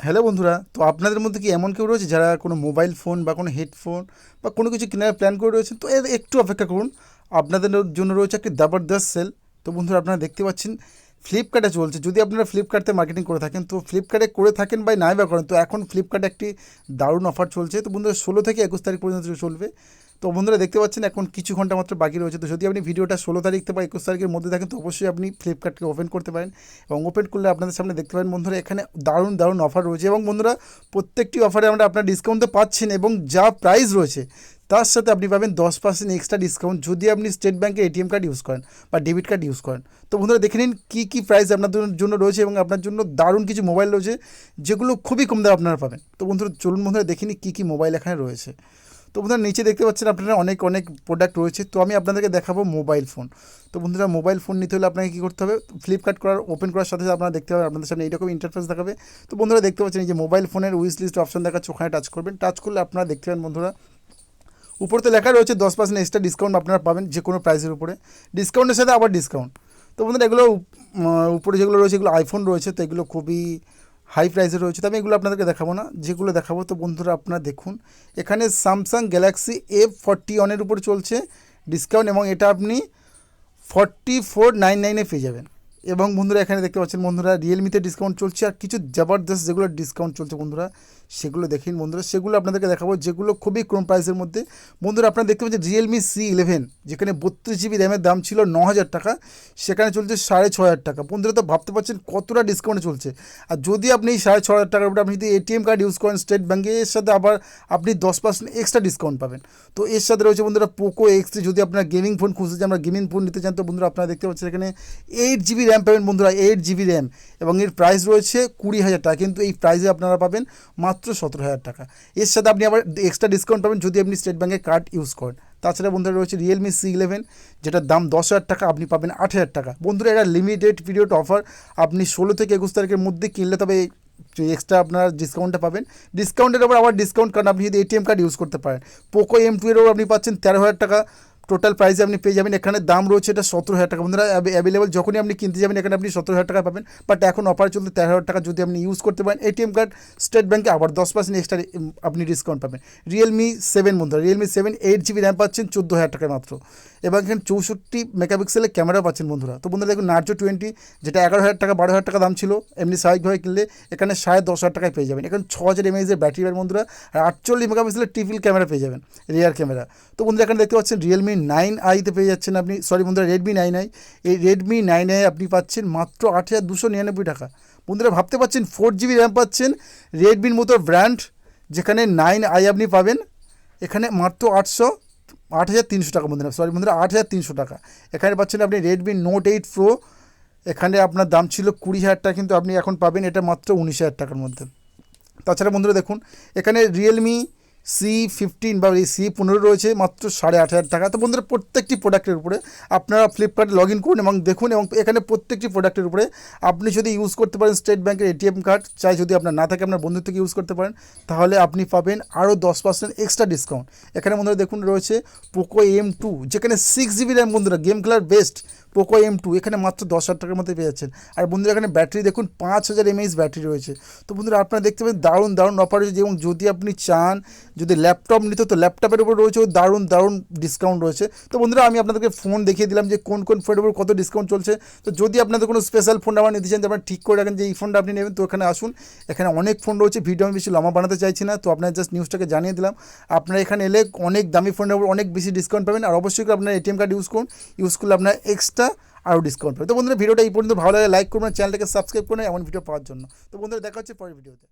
Hello বন্ধুরা, তো আপনাদের মধ্যে কি এমন কেউ রয়েছে যারা কোনো মোবাইল ফোন বা কোনো হেডফোন বা কোনো কিছু কেনার প্ল্যান করে রয়েছেন? তো এর একটু অপেক্ষা করুন, আপনাদের জন্য রয়েছে একটি জবরদস্ত সেল। তো বন্ধুরা, আপনারা দেখতে পাচ্ছেন ফ্লিপকার্টে চলছে। যদি আপনারা ফ্লিপকার্টে মার্কেটিং করে থাকেন, তো ফ্লিপকার্টে করে থাকেন বা নাই বা করেন, তো এখন ফ্লিপকার্টে একটি দারুণ অফার চলছে। তো বন্ধুরা, 16 থেকে 21 তারিখ পর্যন্ত চলবে। তো বন্ধুরা, দেখতে পাচ্ছেন এখন কিছু ঘন্টা মাত্র বাকি রয়েছে। তো যদি আপনি ভিডিওটা 16 তারিখ বা 21 তারিখের মধ্যে থাকেন, তো অবশ্যই আপনি ফ্লিপকার্টকে ওপেন করতে পারেন। এবং ওপেন করলে আপনাদের সামনে দেখতে পারেন বন্ধুরা, এখানে দারুণ দারুণ অফার রয়েছে। এবং বন্ধুরা, প্রত্যেকটি অফারে আমরা আপনার ডিসকাউন্ট তো পাচ্ছেন, এবং যা প্রাইস রয়েছে তার সাথে আপনি পাবেন 10% এক্সট্রা ডিসকাউন্ট যদি আপনি স্টেট ব্যাঙ্কের এটিএম কার্ড ইউজ করেন বা ডেবিট কার্ড ইউজ করেন। তো বন্ধুরা, দেখে নিন কী কী প্রাইস আপনাদের জন্য রয়েছে, এবং আপনার জন্য দারুণ কিছু মোবাইল রয়েছে যেগুলো খুবই কম দামে আপনারা পাবেন। তো বন্ধুরা, চলুন বন্ধুরা দেখে নিন কী কী মোবাইল এখানে রয়েছে। তো বন্ধুরা, নিচে দেখতে পাচ্ছেন আপনারা অনেক অনেক প্রোডাক্ট রয়েছে। তো আমি আপনাদেরকে দেখাবো মোবাইল ফোন। তো বন্ধুরা, মোবাইল ফোন নিতে হলে আপনাকে কী করতে হবে? ফ্লিপকার্ট ওপেন করার সাথে সাথে আপনারা দেখতে পাবেন আপনাদের সামনে এইরকম ইন্টারফেস দেখাবে। তো বন্ধুরা, দেখতে পাচ্ছেন এই যে মোবাইল ফোনের উইশ লিস্ট অপশন দেখাচ্ছে, ওখানে টাচ করবেন। টাচ করলে আপনারা দেখতে পাবেন বন্ধুরা, উপরতে লেখা রয়েছে 10% এক্সট্রা ডিসকাউন্ট আপনারা পাবেন যে কোনো প্রাইসের উপরে, ডিসকাউন্টের সাথে আবার ডিসকাউন্ট। তো বন্ধুরা, এগুলো উপরে যেগুলো রয়েছে এগুলো আইফোন রয়েছে, তো এগুলো খুবই হাই প্রাইসে রয়েছে। তো আমি এগুলো আপনাদেরকে দেখাবো না, যেগুলো দেখাবো তো বন্ধুরা আপনারা দেখুন, এখানে স্যামসাং গ্যালাক্সি F41 উপর চলছে ডিসকাউন্ট, এবং এটা আপনি 4499 পেয়ে যাবেন। এবং বন্ধুরা, এখানে দেখতে পাচ্ছেন বন্ধুরা, রিয়েলমিতে ডিসকাউন্ট চলছে, আর কিছু জবরদস্ত যেগুলো ডিসকাউন্ট চলছে বন্ধুরা, সেগুলো দেখেন বন্ধুরা, সেগুলো আপনাদেরকে দেখাবো যেগুলো খুবই কম প্রাইসের মধ্যে। বন্ধুরা, আপনারা দেখতে পাচ্ছেন রিয়েলমি C11, যেখানে 32 GB র্যামের দাম ছিল 9000 টাকা, সেখানে চলছে 6500 টাকা। বন্ধুরা, তো ভাবতে পারছেন কতটা ডিসকাউন্টে চলছে। আর যদি আপনি এই 6500 টাকার উপরে আপনি যদি এটিএম কার্ড ইউজ করেন স্টেট ব্যাঙ্কে, এর সাথে আবার আপনি 10% এক্সট্রা ডিসকাউন্ট পাবেন। তো এর সাথে রয়েছে বন্ধুরা পোকো X3, যদি আপনার গেমিং ফোন খুঁজতে চান, আমরা গেমিং ফোন নিতে চান, তো বন্ধুরা আপনারা দেখতে পাচ্ছেন এখানে 8 GB র্যাম পাবেন বন্ধুরা, 8 GB র্যাম, এবং এর প্রাইস রয়েছে 20,000 টাকা, কিন্তু এই প্রাইসে আপনারা পাবেন মাত্র 17,000 টাকা। এর সাথে আপনি আবার এক্সট্রা ডিসকাউন্ট পাবেন যদি আপনি স্টেট ব্যাঙ্কের কার্ড ইউজ করেন। তাছাড়া বন্ধুরা রয়েছে রিয়েলমি C11, যেটার দাম 10,000 টাকা, আপনি পাবেন 8,000 টাকা। বন্ধুরা, এটা লিমিটেড পিরিয়ড অফার, আপনি 16 থেকে 21 তারিখের মধ্যে কিনলে তবে এক্সট্রা আপনার ডিসকাউন্টটা পাবেন। ডিসকাউন্টের ওপর আবার ডিসকাউন্ট, কারণ আপনি যদি এটিএম কার্ড ইউজ করতে পারেন। পোকো M2 এরও আপনি পাচ্ছেন 13,000 টাকা টোটাল প্রাইসে আপনি পেয়ে যাবেন। এখানে দাম রয়েছে এটা 17,000 টাকা। বন্ধুরা, অ্যাভেলেবল যখনই আপনি কিনতে যাবেন এখানে আপনি 17,000 টাকা পাবেন, বাট এখন অফার চলতে 13,000 টাকা যদি আপনি ইউজ করতে পারেন এটিএম কার্ড স্টেট ব্যাঙ্কে, আবার 10% এক্সট্রা আপনি ডিসকাউন্ট পাবেন। রিয়েলমি 7 বন্ধুরা, রিয়েলমি 7 8 GB র্যাম পাচ্ছেন 14,000 টাকায় মাত্র, এবং এখানে 64 মেগাপিক্সেলের ক্যামেরা পাচ্ছেন বন্ধুরা। তো বন্ধুরা দেখুন, নার্জো 20, যেটা 11,000 টাকা 12,000 টাকা দাম ছিল এমনি স্বাভাবিকভাবে কিনলে, এখানে 10,500 টাকায় পেয়ে যাবেন। এখানে 6000 mAh ব্যাটারি ব্যান বন্ধুরা, আর 48 মেগাপিক্সেলের ট্রিপল ক্যামেরা পেয়ে যাবেন, রিয়ার ক্যামেরা। তো বন্ধুরা, এখানে দেখতে পাচ্ছেন রিয়েলমি 9i পেয়ে যাচ্ছেন আপনি, সরি বন্ধুরা, রেডমি 9i। এই রেডমি 9i আপনি পাচ্ছেন মাত্র 8,299 টাকা। বন্ধুরা, ভাবতে পাচ্ছেন 4 GB র্যাম পাচ্ছেন রেডমির মতো ব্র্যান্ড, যেখানে 9i আপনি পাবেন এখানে মাত্র 8,300 টাকা। বন্ধুরা, সরি বন্ধুরা, 8,300 টাকা। এখানে পাচ্ছেন আপনি রেডমি নোট 8 প্রো, এখানে আপনার দাম ছিল 20,000 টাকা, কিন্তু আপনি এখন পাবেন এটা মাত্র 19,000 টাকার মধ্যে। তাছাড়া বন্ধুরা দেখুন, এখানে রিয়েলমি C15 বা C15 রয়েছে মাত্র 8,500 টাকা। তো বন্ধুরা, প্রত্যেকটি প্রোডাক্টের উপরে আপনারা ফ্লিপকার্টে লগ ইন করুন এবং দেখুন, এবং এখানে প্রত্যেকটি প্রোডাক্টের উপরে আপনি যদি ইউজ করতে পারেন স্টেট ব্যাঙ্কের এটিএম কার্ড, চাই যদি আপনার না থাকে আপনার বন্ধুর থেকে ইউজ করতে পারেন, তাহলে আপনি পাবেন আরও 10% এক্সট্রা ডিসকাউন্ট। এখানে বন্ধুরা দেখুন রয়েছে পোকো M2, যেখানে 6 GB র্যাম বন্ধুরা, গেম খেলার বেস্ট পোকো M2, এখানে মাত্র 10,000 টাকার মধ্যে পেয়ে যাচ্ছেন। আর বন্ধুরা, এখানে ব্যাটারি দেখুন 5,000 mAh ব্যাটারি রয়েছে। তো বন্ধুরা, আপনারা দেখতে পাবেন দারুণ দারুণ অফার রয়েছে, এবং যদি আপনি চান যদি ল্যাপটপ নিতে, তো ল্যাপটপের উপর রয়েছে দারুণ দারুণ ডিসকাউন্ট রয়েছে। তো বন্ধুরা, আমি আপনাদেরকে ফোন দেখিয়ে দিলাম যে কোন কোন ফোনের উপর কত ডিসকাউন্ট চলছে। তো যদি আপনাদের কোনো স্পেশাল ফোন আমার নিতে চান, যে আপনারা ঠিক করে রাখেন যে এই ফোনটা আপনি নেবেন, তো এখানে আসুন, এখানে অনেক ফোন রয়েছে। ভিডিও আমি বেশি লম্বা বানাতে চাইছি না, তো আপনার জাস্ট নিউজটাকে জানিয়ে দিলাম। আপনারা এখানে এলে অনেক দামি ফোনের উপর অনেক বেশি ডিসকাউন্ট পাবেন, আর অবশ্যই আপনার এটিএম কার্ড ইউজ করলে আপনার এক্সট্রা আরও ডিসকাউন্ট পাবেন। তো বন্ধুরা, ভিডিওটা এই পর্যন্ত ভালো লাগে লাইক করবেন, চ্যানেলটাকে সাবস্ক্রাইব করুন এমন ভিডিও পাওয়ার জন্য। তো বন্ধুরা, দেখা হচ্ছে পরের ভিডিওতে।